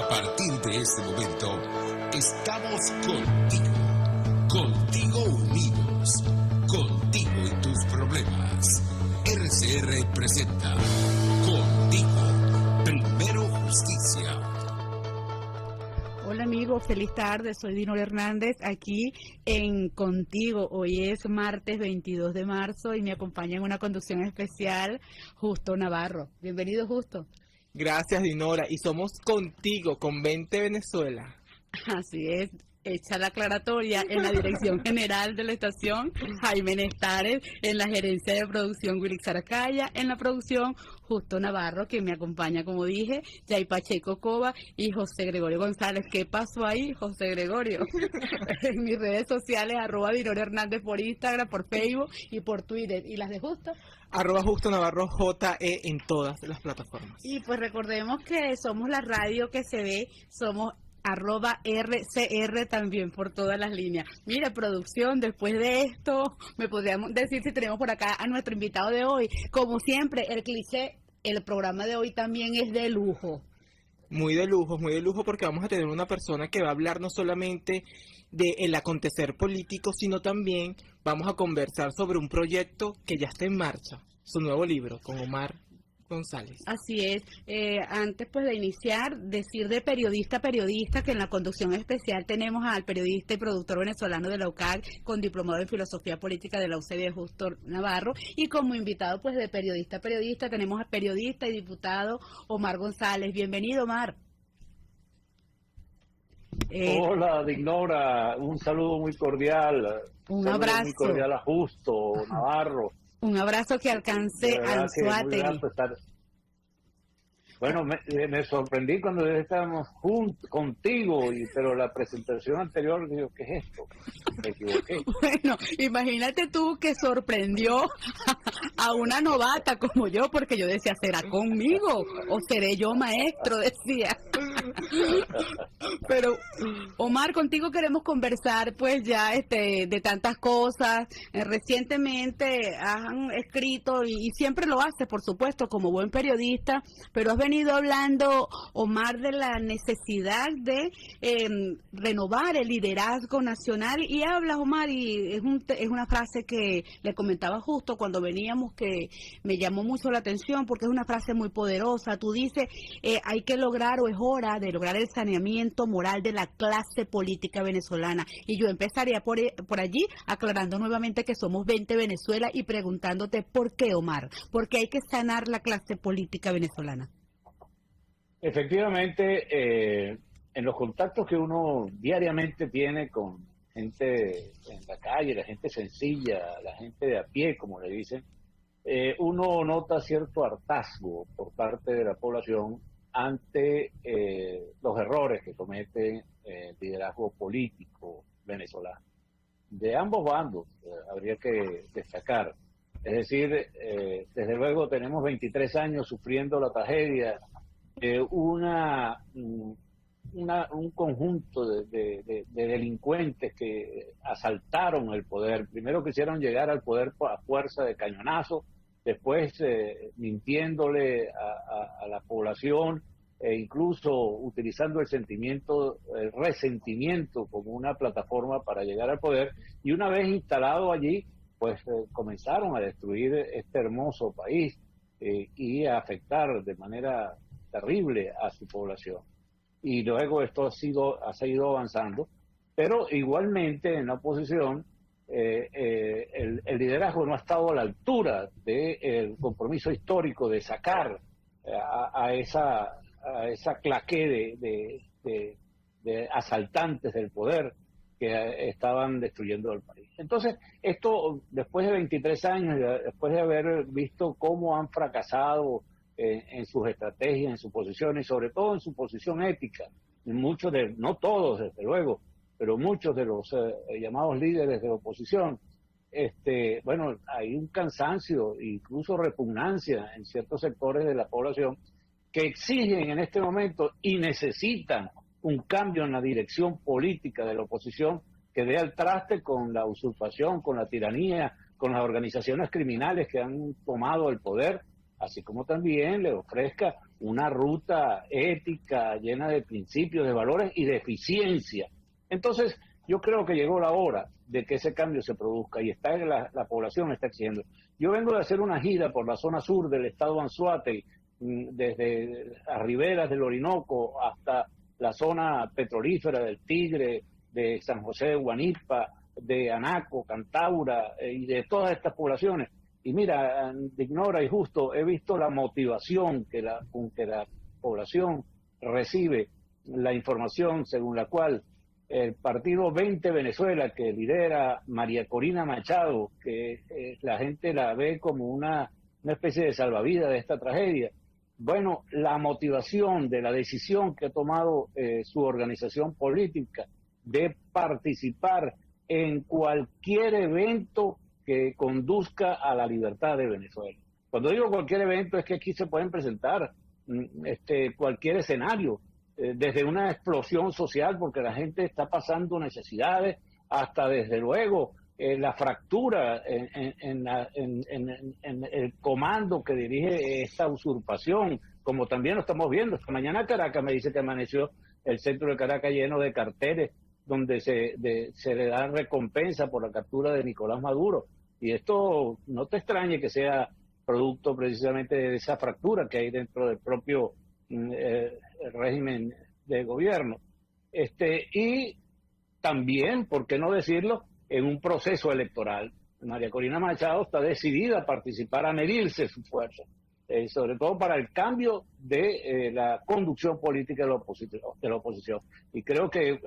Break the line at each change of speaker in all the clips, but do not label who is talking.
A partir de este momento, estamos contigo, contigo unidos, contigo y tus problemas. RCR presenta Contigo, Primero Justicia.
Hola amigos, feliz tarde, soy Dinora Hernández aquí en Contigo. Hoy es martes 22 de marzo y me acompaña en una conducción especial Justo Navarro. Bienvenido, Justo.
Gracias, Dinora, y somos Contigo, con 20 Venezuela.
Así es. Hecha la aclaratoria en la dirección general de la estación, Jaime Nestares, en la gerencia de producción, Willy Zaracaya, en la producción, Justo Navarro, que me acompaña, como dije, Jay Pacheco Cova y José Gregorio González. ¿Qué pasó ahí, José Gregorio? En mis redes sociales, @Dinora Hernández por Instagram, por Facebook y por Twitter. ¿Y las de Justo?
@Justo Navarro JE en todas las plataformas.
Y pues recordemos que somos la radio que se ve, somos @RCR también por todas las líneas. Mira, producción, después de esto, me podríamos decir si tenemos por acá a nuestro invitado de hoy. Como siempre, el cliché, el programa de hoy también es de lujo.
Muy de lujo, porque vamos a tener una persona que va a hablar no solamente del acontecer político, sino también vamos a conversar sobre un proyecto que ya está en marcha, su nuevo libro, con Omar González.
Así es. Antes pues de iniciar, decir de periodista a periodista que en la conducción especial tenemos al periodista y productor venezolano de la UCAC con diplomado en filosofía política de la UCB, Justo Navarro, y como invitado pues de periodista a periodista tenemos al periodista y diputado Omar González. Bienvenido, Omar.
Hola, Dinora, un saludo muy cordial.
Un abrazo.
Muy cordial a Justo Navarro.
Un abrazo que alcance al Suátegui.
Bueno, me sorprendí cuando estábamos contigo, pero la presentación anterior, digo, ¿qué es esto? Me equivoqué.
Bueno, imagínate tú que sorprendió a una novata como yo, porque yo decía, ¿será conmigo o seré yo maestro? Decía. Pero, Omar, contigo queremos conversar, pues ya de tantas cosas. Recientemente han escrito, y siempre lo hace, por supuesto, como buen periodista, pero has venido hablando, Omar, de la necesidad de renovar el liderazgo nacional, y hablas, Omar, y es una frase que le comentaba justo cuando veníamos, que me llamó mucho la atención, porque es una frase muy poderosa. Tú dices, hay que lograr, o es hora de lograr el saneamiento moral de la clase política venezolana, y yo empezaría por allí, aclarando nuevamente que somos 20 Venezuela, y preguntándote, ¿por qué, Omar? ¿Por qué hay que sanar la clase política venezolana?
Efectivamente, en los contactos que uno diariamente tiene con gente en la calle, la gente sencilla, la gente de a pie, como le dicen, uno nota cierto hartazgo por parte de la población ante los errores que comete el liderazgo político venezolano. De ambos bandos, habría que destacar. Es decir, desde luego tenemos 23 años sufriendo la tragedia de un conjunto de delincuentes que asaltaron el poder. Primero quisieron llegar al poder a fuerza de cañonazo, después mintiéndole a la población, e incluso utilizando el resentimiento como una plataforma para llegar al poder, y una vez instalado allí, pues comenzaron a destruir este hermoso país y a afectar de manera terrible a su población. Y luego esto ha seguido avanzando, pero igualmente en la oposición el liderazgo no ha estado a la altura del compromiso histórico de sacar a esa claque de asaltantes del poder que estaban destruyendo el país. Entonces, esto, después de 23 años, después de haber visto cómo han fracasado en sus estrategias, en sus posiciones, y sobre todo en su posición ética, no todos desde luego, pero muchos de los llamados líderes de oposición, bueno, hay un cansancio e incluso repugnancia en ciertos sectores de la población que exigen en este momento y necesitan un cambio en la dirección política de la oposición que dé al traste con la usurpación, con la tiranía, con las organizaciones criminales que han tomado el poder, así como también le ofrezca una ruta ética llena de principios, de valores y de eficiencia. Entonces, yo creo que llegó la hora de que ese cambio se produzca y la población está exigiendo. Yo vengo de hacer una gira por la zona sur del estado Anzoátegui, desde las riberas del Orinoco hasta la zona petrolífera del Tigre, de San José de Guanipa, de Anaco, Cantaura y de todas estas poblaciones. Y mira, de Ignora y Justo, he visto la motivación con que la población recibe la información según la cual el partido 20 Venezuela, que lidera María Corina Machado, que la gente la ve como una especie de salvavidas de esta tragedia. Bueno, la motivación de la decisión que ha tomado su organización política de participar en cualquier evento que conduzca a la libertad de Venezuela. Cuando digo cualquier evento es que aquí se pueden presentar cualquier escenario, desde una explosión social porque la gente está pasando necesidades, hasta desde luego la fractura en el comando que dirige esta usurpación, como también lo estamos viendo. Esta mañana Caracas me dice que amaneció el centro de Caracas lleno de carteles donde se le da recompensa por la captura de Nicolás Maduro. Y esto no te extrañe que sea producto precisamente de esa fractura que hay dentro del propio régimen de gobierno. Y también, ¿por qué no decirlo?, en un proceso electoral. María Corina Machado está decidida a participar, a medirse su fuerza, sobre todo para el cambio de la conducción política de la oposición. Y creo que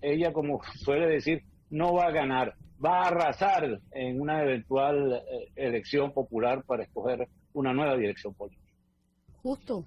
ella, como suele decir, no va a ganar, va a arrasar en una eventual elección popular para escoger una nueva dirección política.
Justo.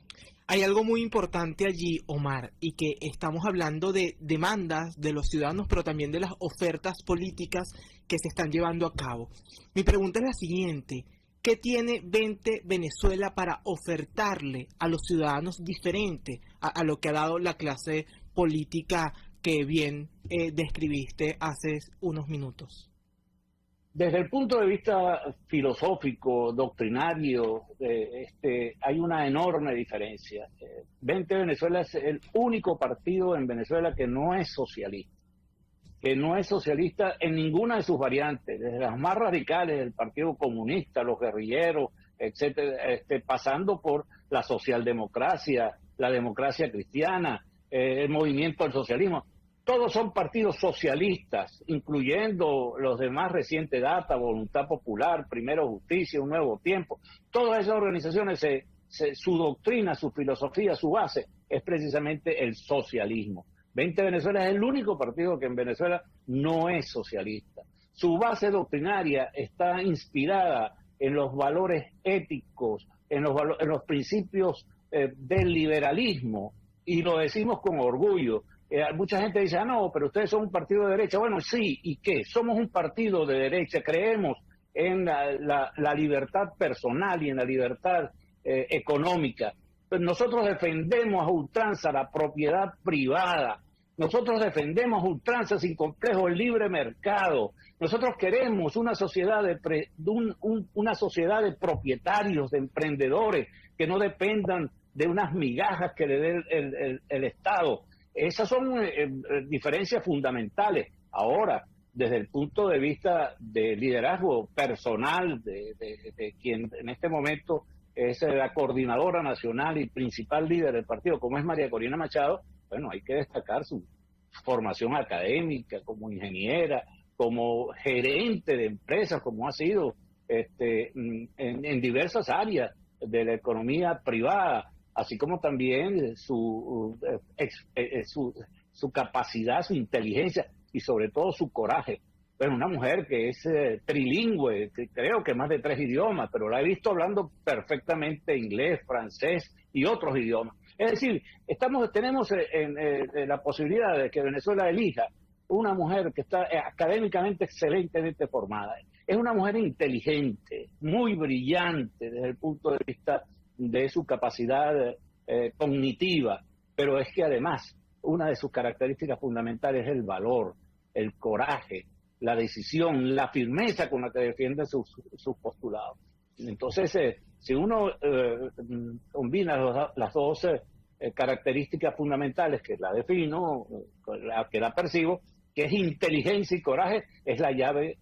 Hay algo muy importante allí, Omar, y que estamos hablando de demandas de los ciudadanos, pero también de las ofertas políticas que se están llevando a cabo. Mi pregunta es la siguiente: ¿qué tiene 20 Venezuela para ofertarle a los ciudadanos diferente a lo que ha dado la clase política que bien describiste hace unos minutos?
Desde el punto de vista filosófico, doctrinario, hay una enorme diferencia. 20 Venezuela es el único partido en Venezuela que no es socialista en ninguna de sus variantes, desde las más radicales del Partido Comunista, los guerrilleros, etcétera, pasando por la socialdemocracia, la democracia cristiana, el movimiento al socialismo. Todos son partidos socialistas, incluyendo los de más reciente data, Voluntad Popular, Primero Justicia, Un Nuevo Tiempo. Todas esas organizaciones, su doctrina, su filosofía, su base es precisamente el socialismo. 20 Venezuela es el único partido que en Venezuela no es socialista. Su base doctrinaria está inspirada en los valores éticos, en los principios del liberalismo, y lo decimos con orgullo. Mucha gente dice, no, pero ustedes son un partido de derecha. Bueno, sí, ¿y qué? Somos un partido de derecha, creemos en la libertad personal y en la libertad económica. Pero nosotros defendemos a ultranza la propiedad privada. Nosotros defendemos a ultranza sin complejo el libre mercado. Nosotros queremos una sociedad una sociedad de propietarios, de emprendedores, que no dependan de unas migajas que le dé el Estado. Esas son diferencias fundamentales. Ahora, desde el punto de vista de liderazgo personal de quien en este momento es la coordinadora nacional y principal líder del partido, como es María Corina Machado, bueno, hay que destacar su formación académica como ingeniera, como gerente de empresas, como ha sido en diversas áreas de la economía privada, así como también su capacidad, su inteligencia y sobre todo su coraje. Bueno, una mujer que es trilingüe, que creo que más de 3 idiomas, pero la he visto hablando perfectamente inglés, francés y otros idiomas. Es decir, tenemos la posibilidad de que Venezuela elija una mujer que está académicamente excelentemente formada. Es una mujer inteligente, muy brillante desde el punto de vista de su capacidad cognitiva, pero es que además una de sus características fundamentales es el valor, el coraje, la decisión, la firmeza con la que defiende sus postulados. Entonces, Si uno combina las dos características fundamentales que la defino, que la percibo, que es inteligencia y coraje, es la llave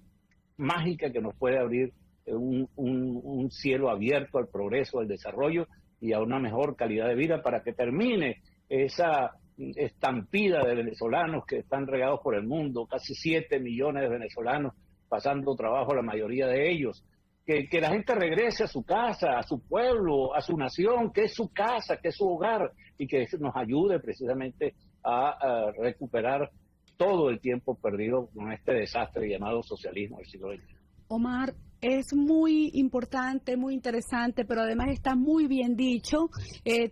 mágica que nos puede abrir un cielo abierto al progreso, al desarrollo y a una mejor calidad de vida para que termine esa estampida de venezolanos que están regados por el mundo, casi 7 millones de venezolanos pasando trabajo, la mayoría de ellos. Que la gente regrese a su casa, a su pueblo, a su nación, que es su casa, que es su hogar, y que nos ayude precisamente a recuperar todo el tiempo perdido con este desastre llamado socialismo del siglo XX.
Omar, es muy importante, muy interesante, pero además está muy bien dicho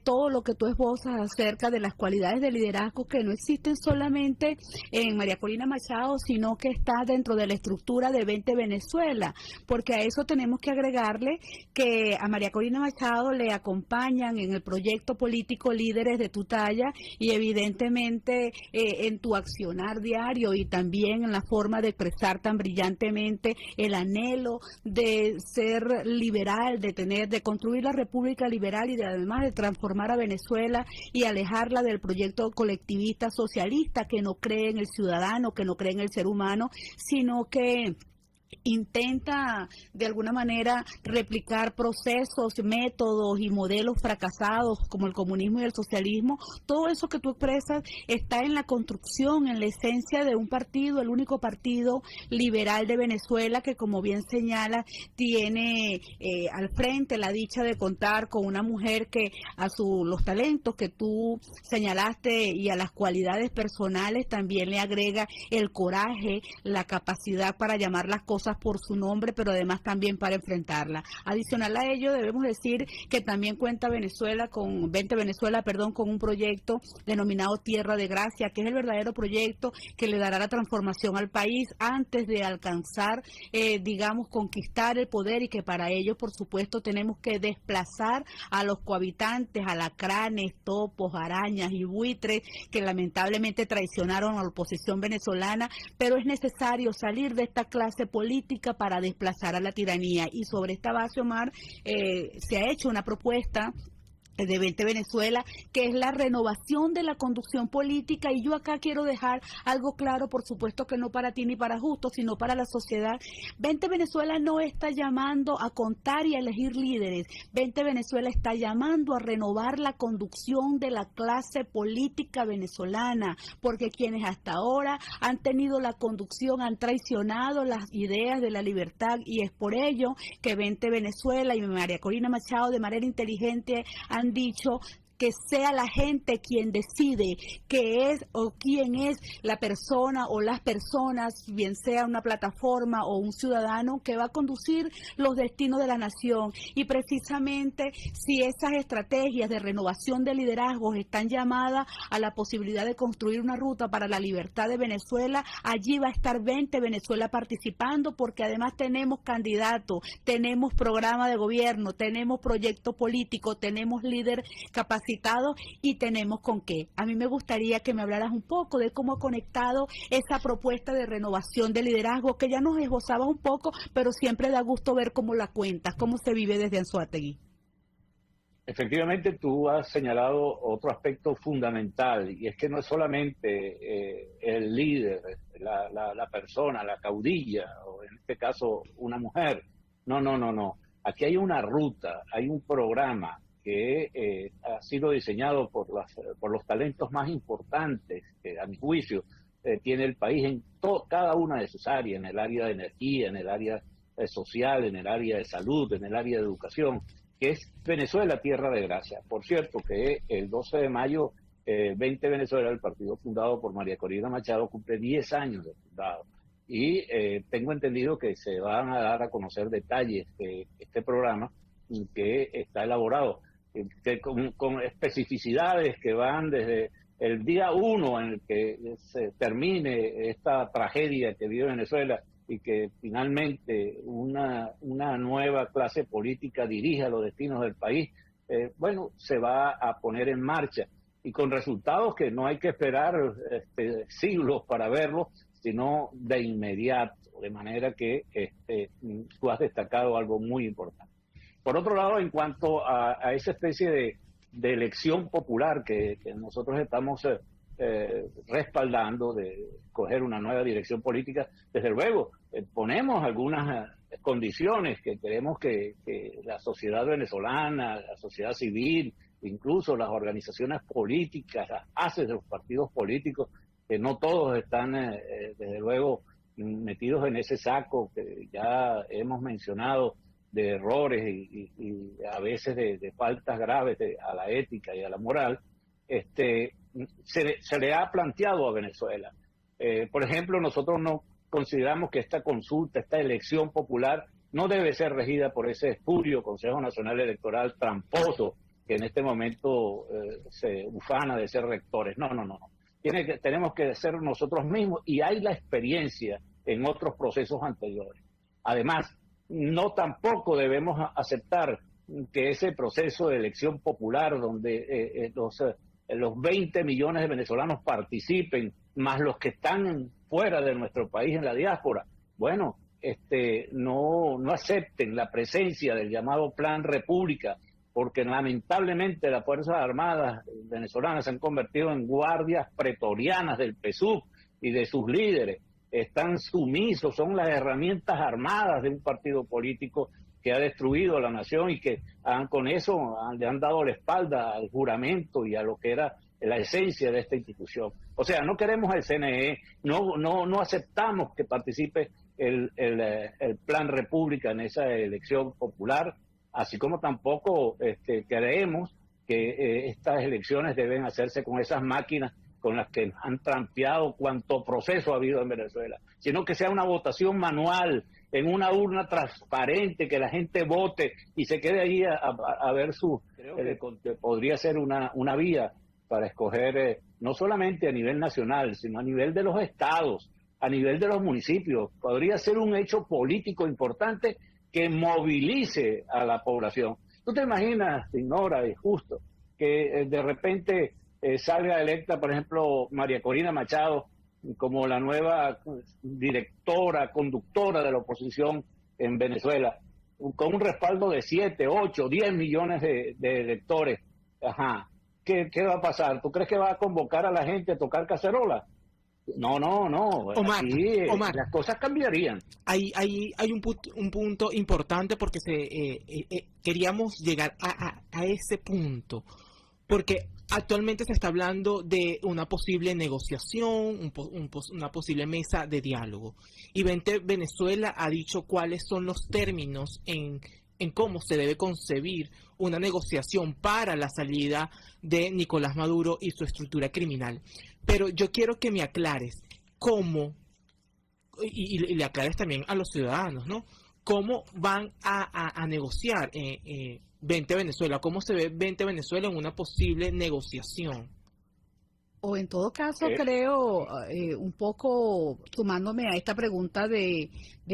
todo lo que tú esbozas acerca de las cualidades de liderazgo que no existen solamente en María Corina Machado, sino que está dentro de la estructura de 20 Venezuela, porque a eso tenemos que agregarle que a María Corina Machado le acompañan en el proyecto político líderes de tu talla y evidentemente en tu accionar diario y también en la forma de expresar tan brillantemente el anhelo de ser liberal, de construir la república liberal y además de transformar a Venezuela y alejarla del proyecto colectivista socialista que no cree en el ciudadano, que no cree en el ser humano, sino que intenta de alguna manera replicar procesos, métodos y modelos fracasados como el comunismo y el socialismo. Todo eso que tú expresas está en la construcción, en la esencia de un partido, el único partido liberal de Venezuela que, como bien señala, tiene al frente la dicha de contar con una mujer que a los talentos que tú señalaste y a las cualidades personales también le agrega el coraje, la capacidad para llamar las cosas por su nombre, pero además también para enfrentarla. Adicional a ello, debemos decir que también cuenta Venezuela con 20 Venezuela, con un proyecto denominado Tierra de Gracia, que es el verdadero proyecto que le dará la transformación al país antes de alcanzar, conquistar el poder, y que para ello, por supuesto, tenemos que desplazar a los cohabitantes, alacranes, topos, arañas y buitres que lamentablemente traicionaron a la oposición venezolana, pero es necesario salir de esta clase política para desplazar a la tiranía. Y sobre esta base, Omar, se ha hecho una propuesta de 20 Venezuela, que es la renovación de la conducción política, y yo acá quiero dejar algo claro, por supuesto que no para ti ni para Justo, sino para la sociedad. 20 Venezuela no está llamando a contar y a elegir líderes. 20 Venezuela está llamando a renovar la conducción de la clase política venezolana, porque quienes hasta ahora han tenido la conducción han traicionado las ideas de la libertad, y es por ello que 20 Venezuela y María Corina Machado de manera inteligente han dicho que sea la gente quien decide qué es o quién es la persona o las personas, bien sea una plataforma o un ciudadano, que va a conducir los destinos de la nación. Y precisamente si esas estrategias de renovación de liderazgos están llamadas a la posibilidad de construir una ruta para la libertad de Venezuela, allí va a estar 20 Venezuela participando, porque además tenemos candidatos, tenemos programa de gobierno, tenemos proyecto político, tenemos líder capacitado y tenemos con qué. A mí me gustaría que me hablaras un poco de cómo ha conectado esa propuesta de renovación de liderazgo, que ya nos esbozabas un poco, pero siempre da gusto ver cómo la cuentas, cómo se vive desde Anzoátegui.
Efectivamente, tú has señalado otro aspecto fundamental, y es que no es solamente el líder, la persona, la caudilla, o en este caso una mujer. No. Aquí hay una ruta, hay un programa que ha sido diseñado por los talentos más importantes que, a mi juicio, tiene el país en cada una de sus áreas, en el área de energía, en el área social, en el área de salud, en el área de educación, que es Venezuela, Tierra de Gracia. Por cierto, que el 12 de mayo, 20 Venezuela, el partido fundado por María Corina Machado, cumple 10 años de fundado. Y tengo entendido que se van a dar a conocer detalles de este programa que está elaborado, que con especificidades que van desde el día 1 en el que se termine esta tragedia que vive Venezuela y que finalmente una nueva clase política dirija los destinos del país, se va a poner en marcha, y con resultados que no hay que esperar siglos para verlos, sino de inmediato, de manera que tú has destacado algo muy importante. Por otro lado, en cuanto a esa especie de elección popular que nosotros estamos respaldando, de escoger una nueva dirección política, desde luego ponemos algunas condiciones que queremos que la sociedad venezolana, la sociedad civil, incluso las organizaciones políticas, las bases de los partidos políticos, que no todos están desde luego metidos en ese saco que ya hemos mencionado, de errores y a veces de faltas graves a la ética y a la moral, se le ha planteado a Venezuela. Por ejemplo, nosotros no consideramos que esta consulta, esta elección popular, no debe ser regida por ese espurio Consejo Nacional Electoral tramposo que en este momento se ufana de ser rectores. No. Tenemos que ser nosotros mismos, y hay la experiencia en otros procesos anteriores. Además, no tampoco debemos aceptar que ese proceso de elección popular donde los 20 millones de venezolanos participen, más los que están fuera de nuestro país en la diáspora, bueno, no acepten la presencia del llamado Plan República, porque lamentablemente las Fuerzas Armadas venezolanas se han convertido en guardias pretorianas del PSUV y de sus líderes. Están sumisos, son las herramientas armadas de un partido político que ha destruido a la nación y que con eso le han dado la espalda al juramento y a lo que era la esencia de esta institución. O sea, no queremos el CNE, no aceptamos que participe el Plan República en esa elección popular, así como tampoco creemos que estas elecciones deben hacerse con esas máquinas con las que han trampeado cuanto proceso ha habido en Venezuela, sino que sea una votación manual, en una urna transparente, que la gente vote y se quede allí a ver Creo que podría ser una vía para escoger, no solamente a nivel nacional, sino a nivel de los estados, a nivel de los municipios. Podría ser un hecho político importante que movilice a la población. ¿Tú te imaginas, Ignora, y justo, que de repente salga electa, por ejemplo, María Corina Machado como la nueva conductora de la oposición en Venezuela, con un respaldo de 7, 8, 10 millones de electores? Ajá. ¿Qué va a pasar? ¿Tú crees que va a convocar a la gente a tocar cacerola? No.
Omar,
las cosas cambiarían.
Hay un punto importante porque queríamos llegar a ese punto, porque actualmente se está hablando de una posible negociación, una posible mesa de diálogo, y Venezuela ha dicho cuáles son los términos en cómo se debe concebir una negociación para la salida de Nicolás Maduro y su estructura criminal. Pero yo quiero que me aclares cómo, y le aclares también a los ciudadanos, ¿no? ¿Cómo van a negociar 20 Venezuela? ¿Cómo se ve 20 Venezuela en una posible negociación?
O en todo caso, creo, un poco sumándome a esta pregunta de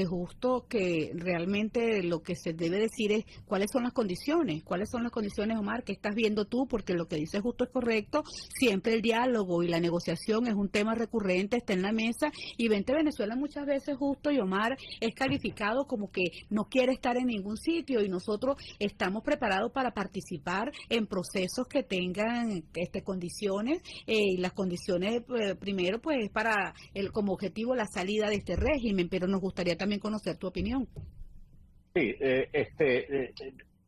Justo, que realmente lo que se debe decir es cuáles son las condiciones, Omar, que estás viendo tú, porque lo que dice Justo es correcto. Siempre el diálogo y la negociación es un tema recurrente, está en la mesa, y 20 Venezuela muchas veces, Justo y Omar, es calificado como que no quiere estar en ningún sitio, y nosotros estamos preparados para participar en procesos que tengan condiciones, las condiciones primero pues para como objetivo la salida de este régimen, pero nos gustaría también conocer tu opinión.
Sí,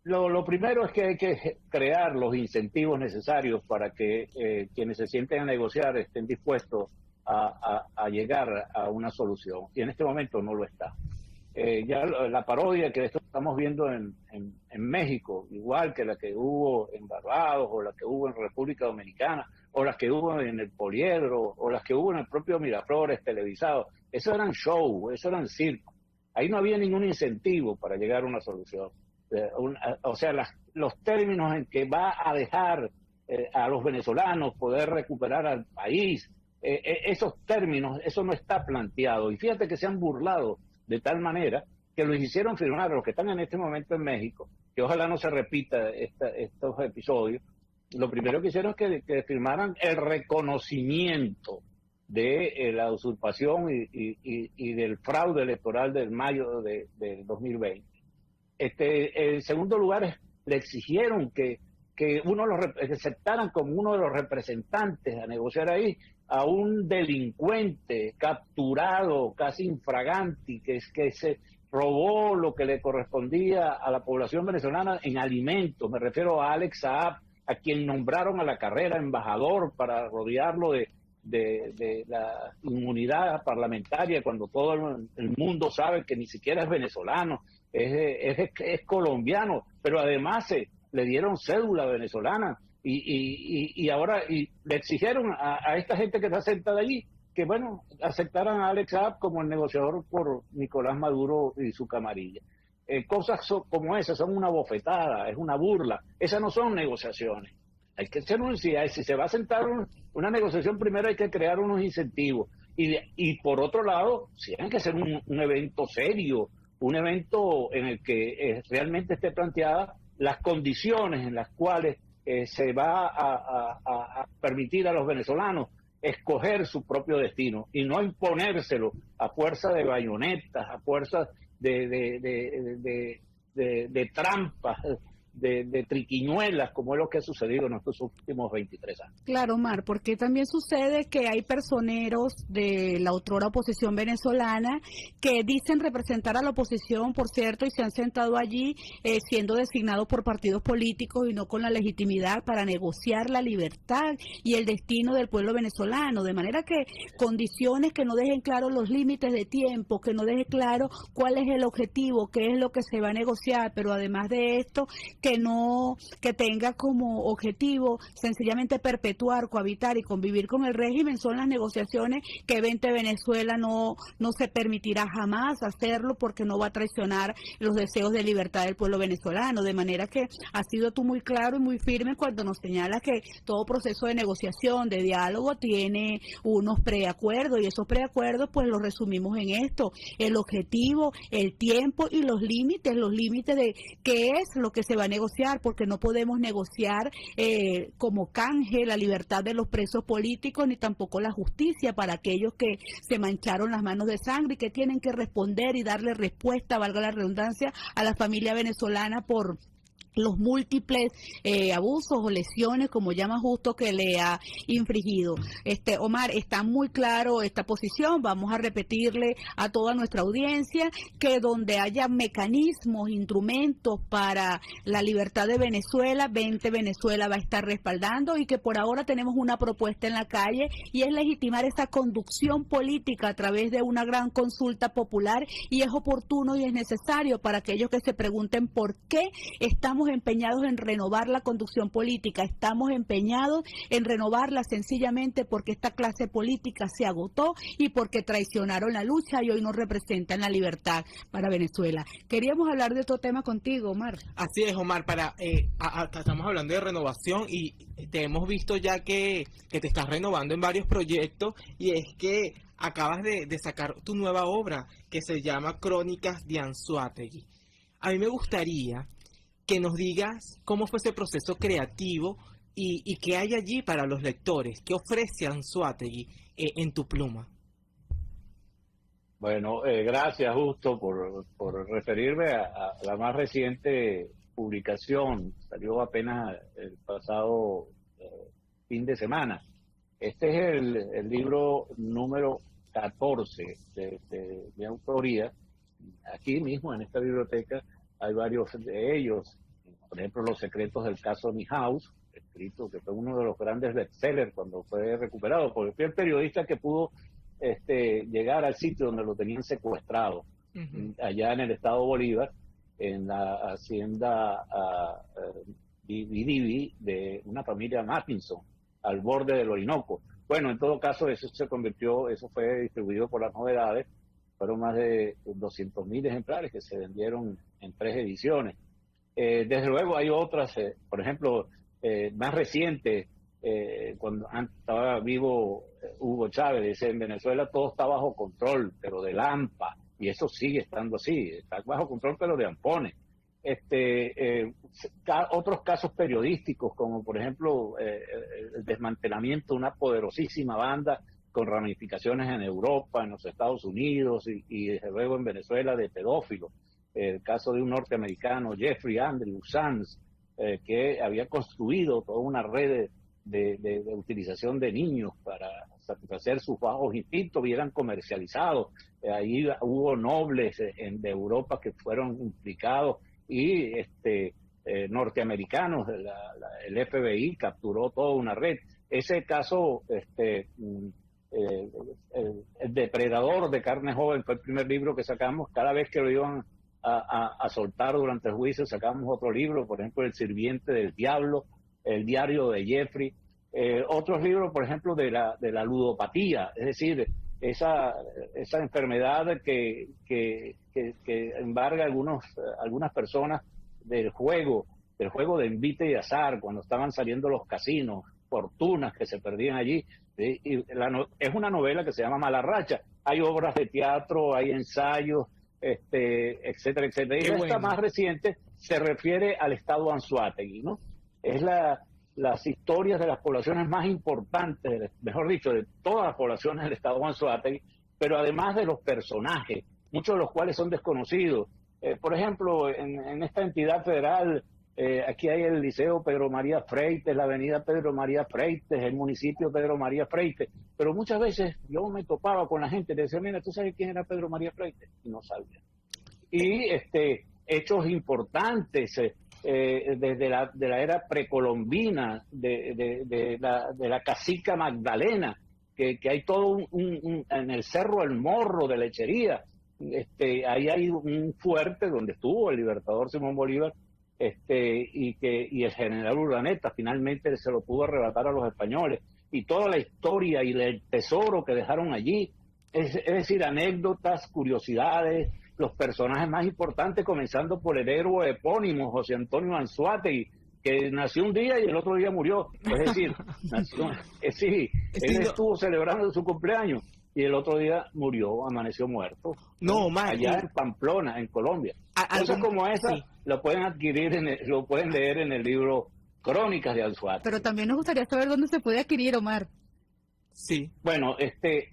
lo primero es que hay que crear los incentivos necesarios para que quienes se sienten a negociar estén dispuestos a llegar a una solución, y en este momento no lo está. Ya la parodia que estamos viendo en México, igual que la que hubo en Barbados, o la que hubo en República Dominicana, o las que hubo en el Poliedro, o las que hubo en el propio Miraflores televisado, eso eran show, eso eran circo. Ahí no había ningún incentivo para llegar a una solución. O sea, los términos en que va a dejar a los venezolanos poder recuperar al país, esos términos, eso no está planteado. Y fíjate que se han burlado de tal manera que los hicieron firmar a los que están en este momento en México, que ojalá no se repita estos episodios. Lo primero que hicieron es que firmaran el reconocimiento de la usurpación y del fraude electoral del mayo del 2020. En segundo lugar, le exigieron que aceptaran como uno de los representantes a negociar ahí a un delincuente capturado casi infraganti, que se robó lo que le correspondía a la población venezolana en alimentos. Me refiero a Alex Saab, a quien nombraron a la carrera embajador para rodearlo de la inmunidad parlamentaria, cuando todo el mundo sabe que ni siquiera es venezolano, es colombiano, pero además le dieron cédula venezolana y ahora le exigieron a esta gente que está sentada allí que, bueno, aceptaran a Alex Saab como el negociador por Nicolás Maduro y su camarilla. Cosas como esas son una bofetada, es una burla. Esas no son negociaciones. Hay que hacer si se va a sentar una negociación, primero hay que crear unos incentivos. Y por otro lado, si hay que hacer un evento serio, un evento en el que realmente esté planteada las condiciones en las cuales se va a permitir a los venezolanos escoger su propio destino y no imponérselo a fuerza de bayonetas, a fuerza de trampas, de triquiñuelas, como es lo que ha sucedido en estos últimos 23 años.
Claro, Omar, porque también sucede que hay personeros de la otrora oposición venezolana que dicen representar a la oposición, por cierto, y se han sentado allí siendo designados por partidos políticos y no con la legitimidad para negociar la libertad y el destino del pueblo venezolano, de manera que condiciones que no dejen claro los límites de tiempo, que no dejen claro cuál es el objetivo, qué es lo que se va a negociar, pero además de esto, que tenga como objetivo sencillamente perpetuar, cohabitar y convivir con el régimen, son las negociaciones que Vente Venezuela no se permitirá jamás hacerlo, porque no va a traicionar los deseos de libertad del pueblo venezolano, de manera que has sido tú muy claro y muy firme cuando nos señalas que todo proceso de negociación, de diálogo, tiene unos preacuerdos, y esos preacuerdos pues los resumimos en esto: el objetivo, el tiempo y los límites de qué es lo que se va a negociar, porque no podemos negociar como canje la libertad de los presos políticos, ni tampoco la justicia para aquellos que se mancharon las manos de sangre y que tienen que responder y darle respuesta, valga la redundancia, a la familia venezolana por los múltiples abusos o lesiones, como llama justo, que le ha infringido. Omar, está muy claro esta posición. Vamos a repetirle a toda nuestra audiencia que donde haya mecanismos, instrumentos para la libertad de Venezuela, Vente Venezuela va a estar respaldando, y que por ahora tenemos una propuesta en la calle, y es legitimar esa conducción política a través de una gran consulta popular, y es oportuno y es necesario para aquellos que se pregunten por qué estamos empeñados en renovar la conducción política. Estamos empeñados en renovarla sencillamente porque esta clase política se agotó y porque traicionaron la lucha y hoy no representan la libertad para Venezuela. Queríamos hablar de otro tema contigo, Omar.
Así es, Omar, estamos hablando de renovación y te hemos visto ya que te estás renovando en varios proyectos, y es que acabas de sacar tu nueva obra que se llama Crónicas de Anzoátegui. A mí me gustaría que nos digas cómo fue ese proceso creativo y qué hay allí para los lectores, qué ofrece Anzoátegui en tu pluma.
Bueno, gracias Justo por referirme a la más reciente publicación. Salió apenas el pasado fin de semana. Este es el libro número 14 de autoría. Aquí mismo en esta biblioteca hay varios de ellos, por ejemplo, Los secretos del caso Nihaus, escrito, que fue uno de los grandes bestsellers cuando fue recuperado, porque fue el periodista que pudo llegar al sitio donde lo tenían secuestrado, allá en el estado Bolívar, en la hacienda Vidivi de una familia Mattinson, al borde del Orinoco. Bueno, en todo caso, eso fue distribuido por Las Novedades. Fueron más de 200.000 ejemplares que se vendieron en 3 ediciones. Desde luego hay otras, por ejemplo, más reciente, cuando estaba vivo Hugo Chávez, dice: en Venezuela todo está bajo control, pero de AMPA, y eso sigue estando así, está bajo control pero de ampones. Otros casos periodísticos, como por ejemplo el desmantelamiento de una poderosísima banda con ramificaciones en Europa, en los Estados Unidos y desde luego en Venezuela, de pedófilos. el caso de un norteamericano, Jeffrey Andrew Sands, que había construido toda una red de utilización de niños para satisfacer sus bajos instintos y eran comercializados. Ahí hubo nobles de Europa que fueron implicados y norteamericanos, el FBI capturó toda una red. Ese caso, el depredador de carne joven fue el primer libro que sacamos. Cada vez que lo iban a soltar durante el juicio sacamos otro libro, por ejemplo El sirviente del diablo, El diario de Jeffrey, otros libros, por ejemplo, de la ludopatía, es decir, esa enfermedad que embarga algunas personas del juego de envite y azar, cuando estaban saliendo los casinos, fortunas que se perdían allí. Es una novela que se llama Mala Racha. Hay obras de teatro, hay ensayos, etcétera, etcétera. Y esta más reciente se refiere al estado Anzoátegui, ¿no? Es las historias de las poblaciones más importantes, mejor dicho, de todas las poblaciones del estado Anzoátegui, pero además de los personajes, muchos de los cuales son desconocidos. Por ejemplo, en esta entidad federal, aquí hay el Liceo Pedro María Freites, la avenida Pedro María Freites, el municipio Pedro María Freites, pero muchas veces yo me topaba con la gente y decía, mira, ¿tú sabes quién era Pedro María Freites? Y no sabía. Y hechos importantes desde la era precolombina, de la cacica Magdalena, que hay todo en el Cerro El Morro de Lechería, ahí hay un fuerte donde estuvo el libertador Simón Bolívar, y el general Urdaneta finalmente se lo pudo arrebatar a los españoles, y toda la historia y el tesoro que dejaron allí, es decir, anécdotas, curiosidades, los personajes más importantes, comenzando por el héroe epónimo, José Antonio Anzoátegui, que nació un día y el otro día murió, es decir, él estuvo celebrando su cumpleaños y el otro día murió, amaneció muerto.
No, Omar,
allá en Pamplona, en Colombia. Cosas como esa lo pueden adquirir, lo pueden leer en el libro Crónicas de Anzoátegui.
Pero también nos gustaría saber dónde se puede adquirir, Omar.
Sí.
Bueno, se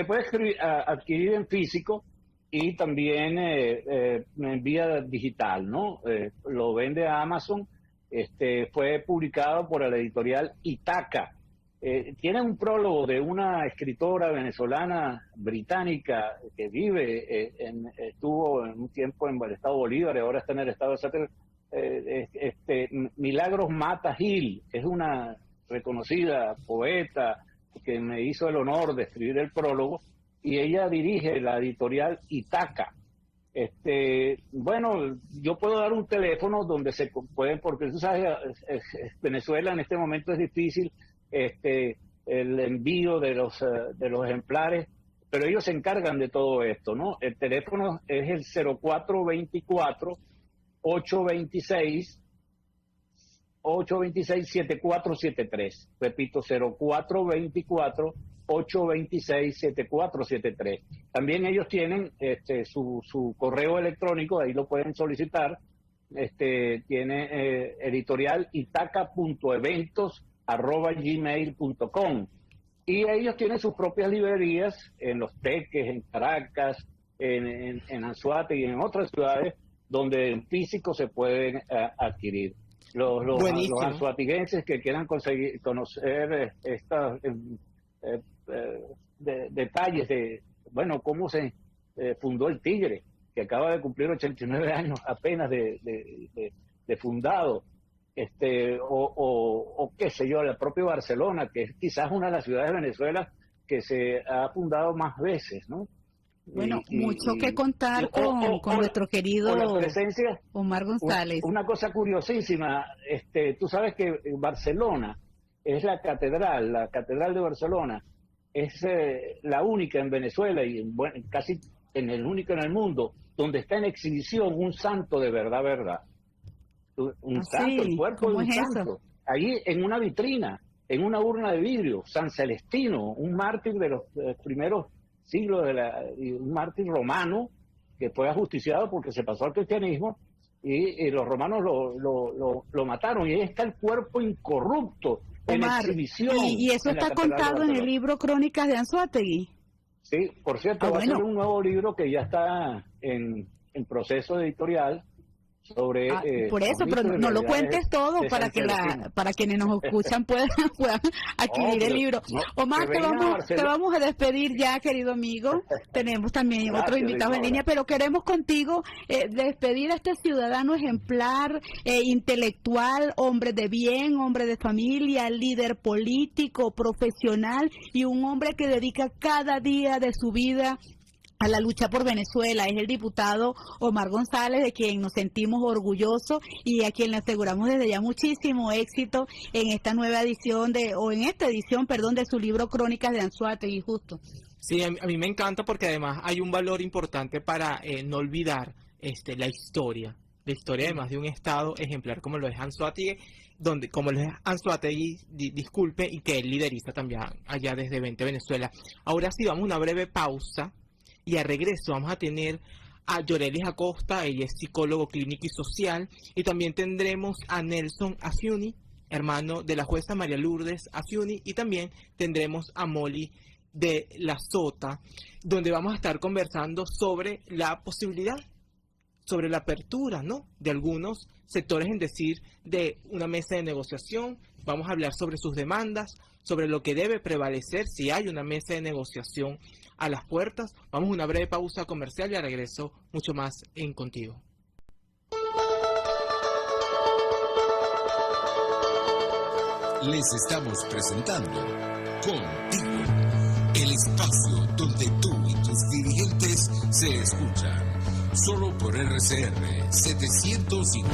puede adquirir en físico y también en vía digital, ¿no? Lo vende a Amazon. Fue publicado por la editorial Itaca. Tiene un prólogo de una escritora venezolana británica que estuvo en un tiempo en el estado Bolívar y ahora está en el estado de Satélite. Milagros Mata Gil, es una reconocida poeta que me hizo el honor de escribir el prólogo, y ella dirige la editorial Itaca. Bueno, yo puedo dar un teléfono donde se pueden, porque tú sabes, Venezuela en este momento es difícil el envío de los ejemplares, pero ellos se encargan de todo esto, ¿no? El teléfono es el 0424-826-7473. Repito, 0424-826-7473. También ellos tienen su correo electrónico, ahí lo pueden solicitar. Tiene editorial itaca.eventos@gmail.com, y ellos tienen sus propias librerías en Los Teques, en Caracas, en Anzoátegui y en otras ciudades donde en físico se pueden adquirir. Los anzoatiguenses que quieran conocer estos detalles de, bueno, cómo se fundó el Tigre, que acaba de cumplir 89 años apenas de fundado, o qué sé yo, el propio Barcelona, que es quizás una de las ciudades de Venezuela que se ha fundado más veces, ¿no?
Bueno, mucho que contar con nuestro querido Omar González.
Una cosa curiosísima, tú sabes que Barcelona es la catedral de Barcelona es la única en Venezuela y casi el único en el mundo donde está en exhibición un santo de verdad. Un santo, el cuerpo de un santo. Ahí en una vitrina, en una urna de vidrio, San Celestino, un mártir de los primeros siglos, un mártir romano que fue ajusticiado porque se pasó al cristianismo y los romanos lo mataron, y ahí está el cuerpo incorrupto en exhibición.
Y eso está contado en el libro Crónicas de Anzoátegui.
Sí, por cierto, va a ser un nuevo libro que ya está en en proceso editorial sobre
por eso, pero no lo cuentes todo para que para quienes nos escuchan puedan adquirir el libro. Omar, te vamos a despedir ya, querido amigo. Tenemos también otros invitados en línea, pero queremos contigo despedir a este ciudadano ejemplar, intelectual, hombre de bien, hombre de familia, líder político, profesional y un hombre que dedica cada día de su vida a la lucha por Venezuela. Es el diputado Omar González, de quien nos sentimos orgullosos y a quien le aseguramos desde ya muchísimo éxito en esta nueva edición de su libro Crónicas de Anzoátegui, justo.
Sí, a mí me encanta porque además hay un valor importante para no olvidar la historia además de un estado ejemplar como lo es Anzoátegui, disculpe, y que él lideriza también allá desde 20 Venezuela. Ahora sí, vamos a una breve pausa. Y a regreso vamos a tener a Yorelis Acosta, ella es psicólogo clínico y social, y también tendremos a Nelson Afiuni, hermano de la jueza María Lourdes Afiuni, y también tendremos a Molly de la Sota, donde vamos a estar conversando sobre la posibilidad, sobre la apertura, ¿no?, de algunos sectores, en decir, de una mesa de negociación. Vamos a hablar sobre sus demandas, sobre lo que debe prevalecer si hay una mesa de negociación a las puertas. Vamos a una breve pausa comercial y a regreso mucho más en Contigo.
Les estamos presentando Contigo, el espacio donde tú y tus dirigentes se escuchan, solo por RCR 750.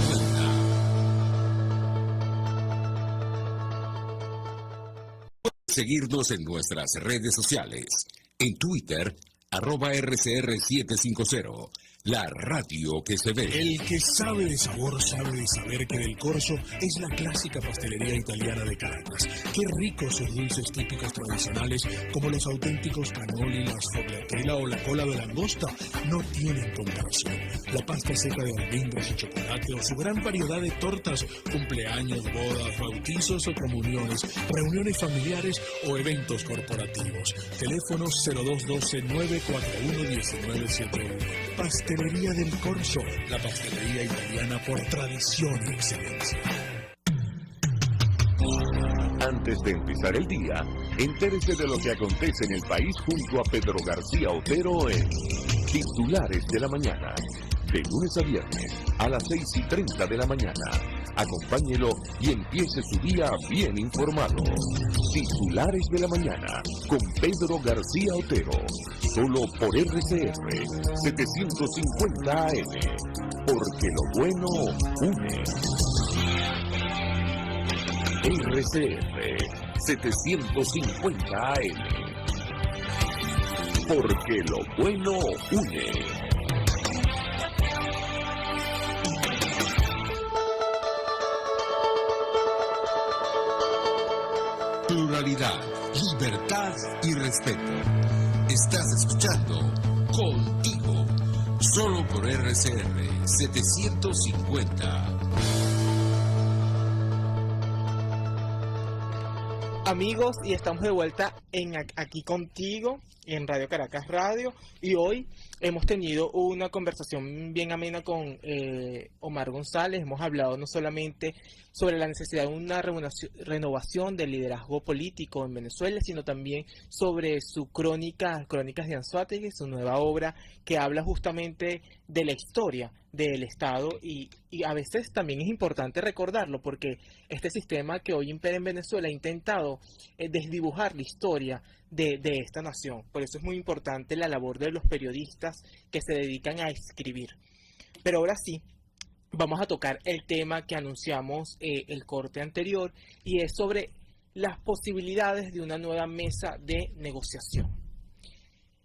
Seguirnos en nuestras redes sociales. En Twitter, @RCR750, la radio que se ve.
El que sabe de sabor sabe de saber que Del Corso es la clásica pastelería italiana de Caracas. Qué ricos sus dulces típicos tradicionales, como los auténticos cannoli, la sfogliatella o la cola de langosta, no tienen comparación. La pasta seca de almendras y chocolate o su gran variedad de tortas, cumpleaños, bodas, bautizos o comuniones, reuniones familiares o eventos corporativos. Teléfonos 0212-941-1971. Pastelería Del Corso, la pastelería italiana por tradición y excelencia.
Antes de empezar el día, entérese de lo que acontece en el país junto a Pedro García Otero en Titulares de la Mañana. De lunes a viernes a las 6:30 de la mañana. Acompáñelo y empiece su día bien informado. Titulares de la Mañana con Pedro García Otero. Solo por RCR 750 AM. Porque lo bueno une. RCR 750 AM. Porque lo bueno une.
Pluralidad, libertad y respeto. Estás escuchando Contigo, solo por RCR 750.
Amigos, y estamos de vuelta aquí contigo en Radio Caracas Radio, y hoy hemos tenido una conversación bien amena con Omar González. Hemos hablado no solamente sobre la necesidad de una renovación del liderazgo político en Venezuela, sino también sobre su Crónicas de Anzoátegui, su nueva obra que habla justamente de la historia del Estado, y a veces también es importante recordarlo, porque este sistema que hoy impera en Venezuela ha intentado desdibujar la historia de esta nación. Por eso es muy importante la labor de los periodistas que se dedican a escribir. Pero ahora sí, vamos a tocar el tema que anunciamos el corte anterior, y es sobre las posibilidades de una nueva mesa de negociación.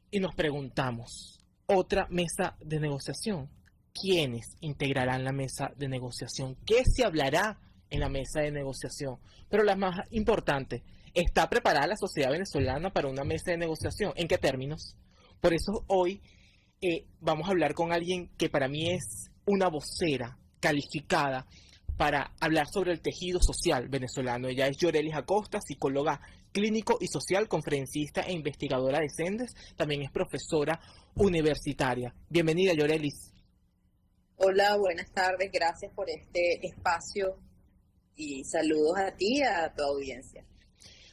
Y nos preguntamos, ¿otra mesa de negociación? ¿Quiénes integrarán la mesa de negociación? ¿Qué se hablará en la mesa de negociación? Pero la más importante, ¿está preparada la sociedad venezolana para una mesa de negociación? ¿En qué términos? Por eso hoy vamos a hablar con alguien que para mí es una vocera calificada para hablar sobre el tejido social venezolano. Ella es Yorelis Acosta, psicóloga clínico y social, conferencista e investigadora de CENDES. También es profesora universitaria. Bienvenida, Yorelis.
Hola, buenas tardes, gracias por este espacio y saludos a ti y a tu audiencia.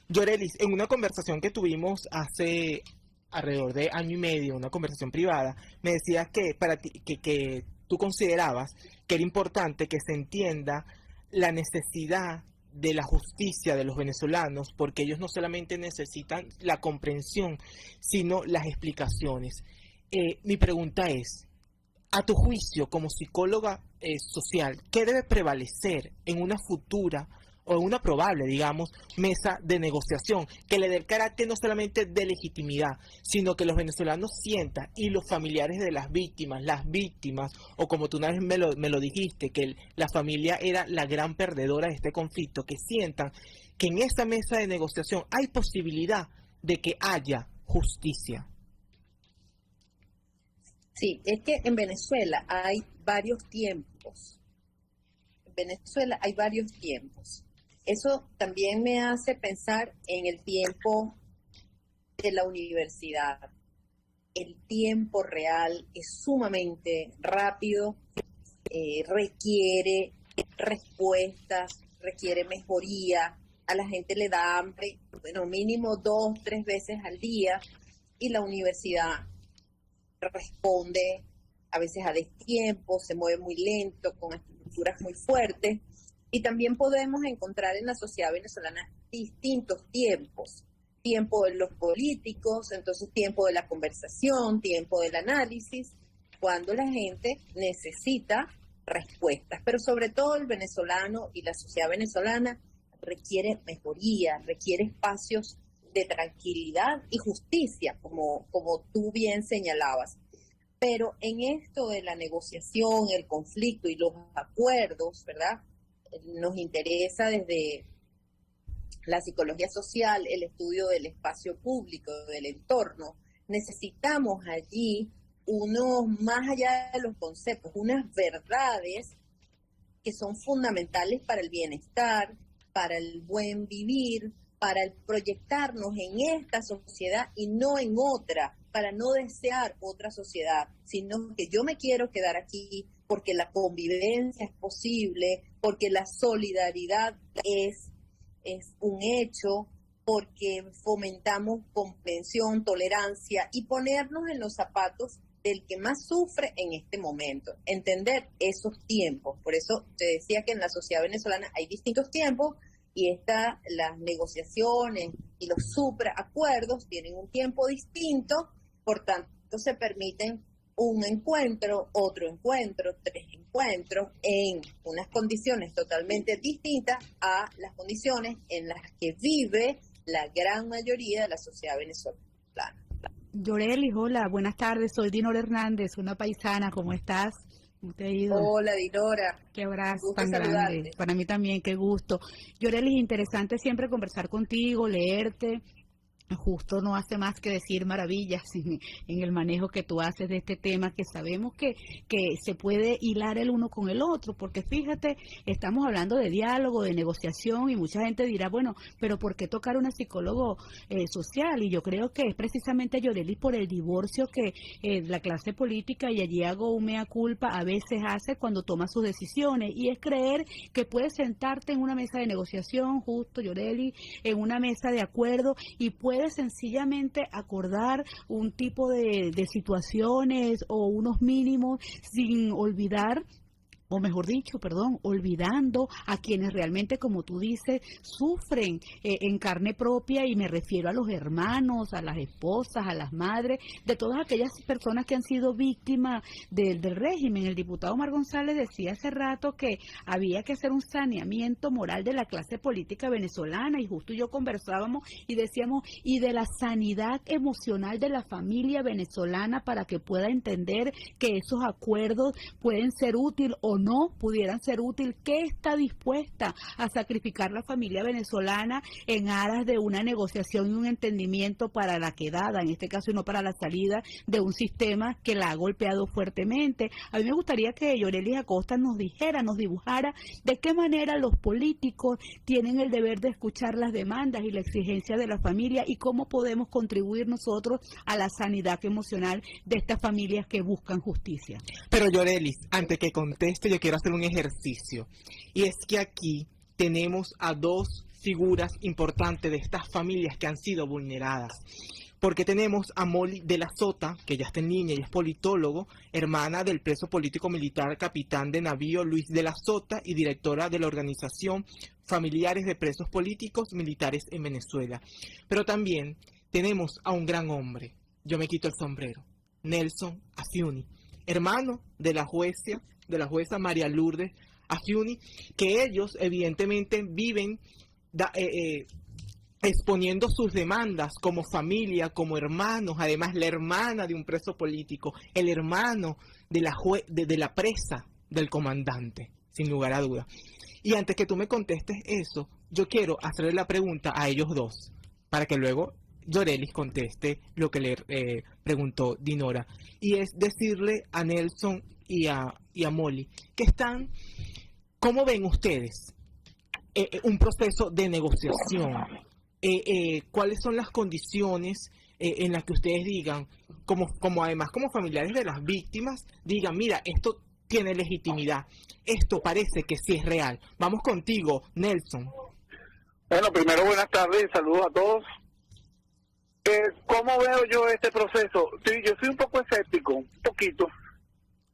Yorelis, en una conversación que tuvimos hace alrededor de año y medio, una conversación privada, me decías que para ti, que tú considerabas que era importante que se entienda la necesidad de la justicia de los venezolanos, porque ellos no solamente necesitan la comprensión, sino las explicaciones. Mi pregunta es, a tu juicio, como psicóloga social, ¿qué debe prevalecer en una futura o en una probable, digamos, mesa de negociación que le dé el carácter no solamente de legitimidad, sino que los venezolanos sientan, y los familiares de las víctimas, o como tú una vez me lo dijiste, que la familia era la gran perdedora de este conflicto, que sientan que en esa mesa de negociación hay posibilidad de que haya justicia?
Sí, es que en Venezuela hay varios tiempos. Eso también me hace pensar en el tiempo de la universidad. El tiempo real es sumamente rápido, requiere respuestas, requiere mejoría. A la gente le da hambre, bueno, mínimo 2, 3 veces al día, y la universidad responde a veces a destiempo, se mueve muy lento, con estructuras muy fuertes, y también podemos encontrar en la sociedad venezolana distintos tiempos: tiempo de los políticos, entonces tiempo de la conversación, tiempo del análisis, cuando la gente necesita respuestas, pero sobre todo el venezolano y la sociedad venezolana requiere mejoría, requiere espacios de tranquilidad y justicia, como tú bien señalabas. Pero en esto de la negociación, el conflicto y los acuerdos, ¿verdad? Nos interesa desde la psicología social, el estudio del espacio público, del entorno. Necesitamos allí más allá de los conceptos, unas verdades que son fundamentales para el bienestar, para el buen vivir, para el proyectarnos en esta sociedad y no en otra, para no desear otra sociedad, sino que yo me quiero quedar aquí porque la convivencia es posible, porque la solidaridad es un hecho, porque fomentamos comprensión, tolerancia y ponernos en los zapatos del que más sufre en este momento, entender esos tiempos. Por eso te decía que en la sociedad venezolana hay distintos tiempos, y las negociaciones y los supraacuerdos tienen un tiempo distinto, por tanto se permiten un encuentro, otro encuentro, 3 encuentros en unas condiciones totalmente distintas a las condiciones en las que vive la gran mayoría de la sociedad venezolana.
Yorelis, hola, buenas tardes, soy Dinora Hernández, una paisana, ¿cómo estás? ¿Cómo te ha ido?
Hola, Dinora.
Qué abrazo tan grande. Para mí también, qué gusto. Yorelis, interesante siempre conversar contigo, leerte. Justo no hace más que decir maravillas en el manejo que tú haces de este tema, que sabemos que se puede hilar el uno con el otro, porque fíjate, estamos hablando de diálogo, de negociación, y mucha gente dirá, bueno, pero ¿por qué tocar a un psicólogo social? Y yo creo que es precisamente, Yorelis, por el divorcio que la clase política, y allí hago un mea culpa, a veces hace cuando toma sus decisiones, y es creer que puedes sentarte en una mesa de negociación, justo, Yorelis, en una mesa de acuerdo, y puedes sencillamente acordar un tipo de situaciones o unos mínimos sin olvidar, o mejor dicho, olvidando a quienes realmente, como tú dices, sufren en carne propia, y me refiero a los hermanos, a las esposas, a las madres, de todas aquellas personas que han sido víctimas del régimen. El diputado Omar González decía hace rato que había que hacer un saneamiento moral de la clase política venezolana, y justo yo conversábamos y decíamos, y de la sanidad emocional de la familia venezolana, para que pueda entender que esos acuerdos pueden ser útiles o no pudieran ser útil, ¿qué está dispuesta a sacrificar la familia venezolana en aras de una negociación y un entendimiento para la quedada, en este caso, y no para la salida de un sistema que la ha golpeado fuertemente? A mí me gustaría que Yorelis Acosta nos dijera, nos dibujara de qué manera los políticos tienen el deber de escuchar las demandas y la exigencia de la familia y cómo podemos contribuir nosotros a la sanidad emocional de estas familias que buscan justicia.
Pero Yorelis, antes que conteste, yo quiero hacer un ejercicio. Y es que aquí tenemos a dos figuras importantes de estas familias que han sido vulneradas. Porque tenemos a Molly de la Sota, que ya está en línea y es politólogo, hermana del preso político militar capitán de navío Luis de la Sota y directora de la organización Familiares de Presos Políticos Militares en Venezuela. Pero también tenemos a un gran hombre, yo me quito el sombrero, Nelson Afiuni, hermano de la jueza María Lourdes Afiuni, que ellos evidentemente viven exponiendo sus demandas como familia, como hermanos, además la hermana de un preso político, el hermano de la presa del comandante, sin lugar a duda. Y antes que tú me contestes eso, yo quiero hacerle la pregunta a ellos dos, para que luego Yorelis conteste lo que le preguntó Dinora, y es decirle a Nelson y a Molly, ¿cómo ven ustedes un proceso de negociación? ¿Cuáles son las condiciones en las que ustedes digan, además como familiares de las víctimas, digan, mira, esto tiene legitimidad, esto parece que sí es real? Vamos contigo, Nelson.
Bueno, primero buenas tardes y saludos a todos. ¿Cómo veo yo este proceso? Sí, yo soy un poco escéptico, un poquito.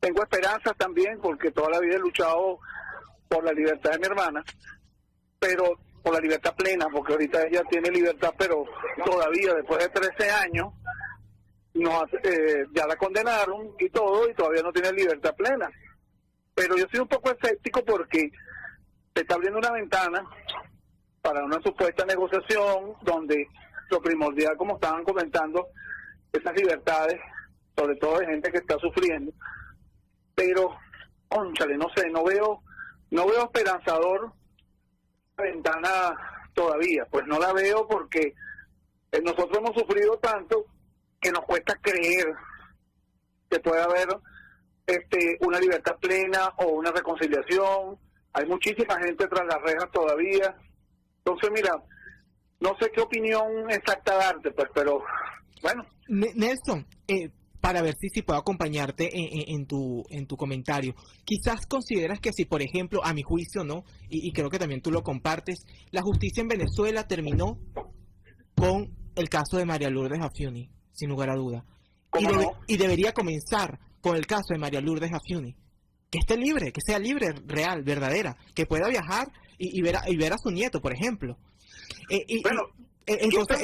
Tengo esperanzas también porque toda la vida he luchado por la libertad de mi hermana, pero por la libertad plena, porque ahorita ella tiene libertad, pero todavía después de 13 años ya la condenaron y todo, y todavía no tiene libertad plena. Pero yo soy un poco escéptico porque se está abriendo una ventana para una supuesta negociación donde lo primordial, como estaban comentando, esas libertades, sobre todo de gente que está sufriendo. Pero, cónchale, no sé, no veo esperanzador la ventana todavía. Pues no la veo porque nosotros hemos sufrido tanto que nos cuesta creer que pueda haber una libertad plena o una reconciliación. Hay muchísima gente tras las rejas todavía. Entonces, mira, no sé qué opinión exacta darte, pues, pero bueno.
Nelson, para ver si puedo acompañarte en tu comentario, quizás consideras que si, por ejemplo, a mi juicio, ¿no? Y creo que también tú lo compartes, la justicia en Venezuela terminó con el caso de María Lourdes Afiuni, sin lugar a duda. Y debería comenzar con el caso de María Lourdes Afiuni. Que esté libre, que sea libre, real, verdadera, que pueda viajar y ver a su nieto, por ejemplo.
Bueno, entonces,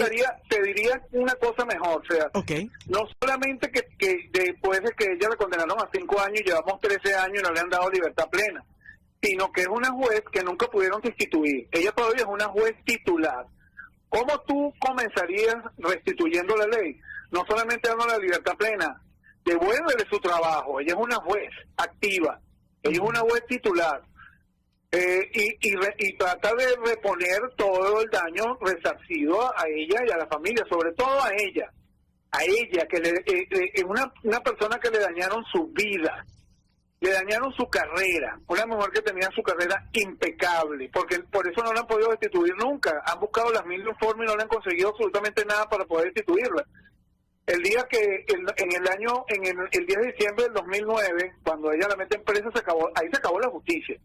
te diría una cosa mejor, o sea,
okay.
No solamente que después de que ella la condenaron a 5 años y llevamos 13 años y no le han dado libertad plena, sino que es una juez que nunca pudieron destituir. Ella todavía es una juez titular. ¿Cómo tú comenzarías restituyendo la ley? No solamente dando la libertad plena, devuélvele su trabajo. Ella es una juez activa, ella es una juez titular. Y trata de reponer todo el daño resarcido a ella y a la familia, sobre todo a ella que es una persona que le dañaron su vida, le dañaron su carrera, una mujer que tenía su carrera impecable, porque por eso no la han podido destituir nunca. Han buscado las mil formas y no le han conseguido absolutamente nada para poder destituirla. El día que el 10 de diciembre del 2009, cuando ella la mete en presa, ahí se acabó la justicia.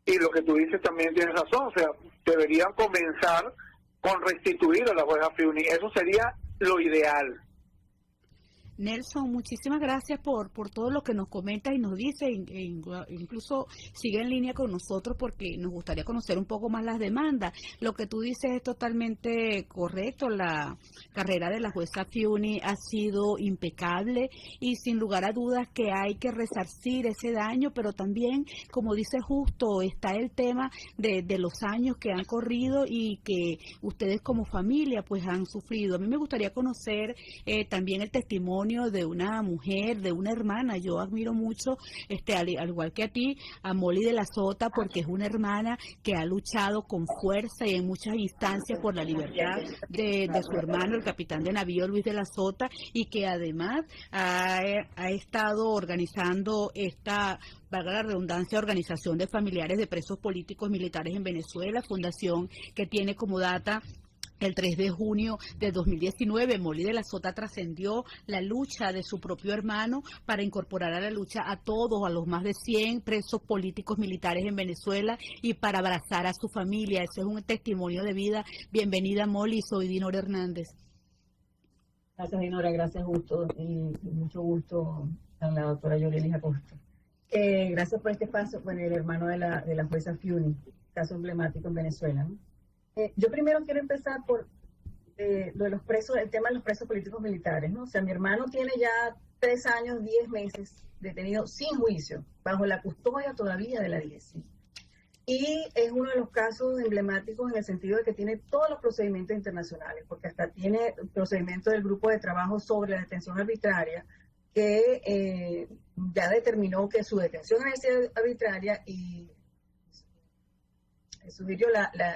Y lo que tú dices también tienes razón, o sea, deberían comenzar con restituir a la jueza Afiuni. Eso sería lo ideal.
Nelson, muchísimas gracias por todo lo que nos comenta y nos dice, incluso sigue en línea con nosotros porque nos gustaría conocer un poco más las demandas. Lo que tú dices es totalmente correcto, la carrera de la jueza Afiuni ha sido impecable y sin lugar a dudas que hay que resarcir ese daño, pero también, como dice Justo, está el tema de los años que han corrido y que ustedes como familia pues han sufrido. A mí me gustaría conocer también el testimonio testimonio de una mujer, de una hermana. Yo admiro mucho, al igual que a ti, a Molly de la Sota, porque es una hermana que ha luchado con fuerza y en muchas instancias por la libertad de su hermano, el capitán de navío Luis de la Sota, y que además ha estado organizando esta, valga la redundancia, organización de familiares de presos políticos militares en Venezuela, fundación que tiene como data el 3 de junio de 2019. Molly de la Sota trascendió la lucha de su propio hermano para incorporar a la lucha a todos, a los más de 100 presos políticos militares en Venezuela, y para abrazar a su familia. Eso es un testimonio de vida. Bienvenida, Molly. Soy Dinora Hernández.
Gracias, Dinora. Gracias, Justo. Y mucho gusto a la doctora Yorelis Acosta. Gracias por este paso. Bueno, el hermano de la jueza Fiuni, caso emblemático en Venezuela, ¿no? Yo primero quiero empezar por lo de los presos, el tema de los presos políticos militares, ¿no? O sea, mi hermano tiene ya 3 años, 10 meses detenido sin juicio, bajo la custodia todavía de la DGCI. Y es uno de los casos emblemáticos en el sentido de que tiene todos los procedimientos internacionales, porque hasta tiene el procedimiento del grupo de trabajo sobre la detención arbitraria, que ya determinó que su detención es arbitraria y sugirió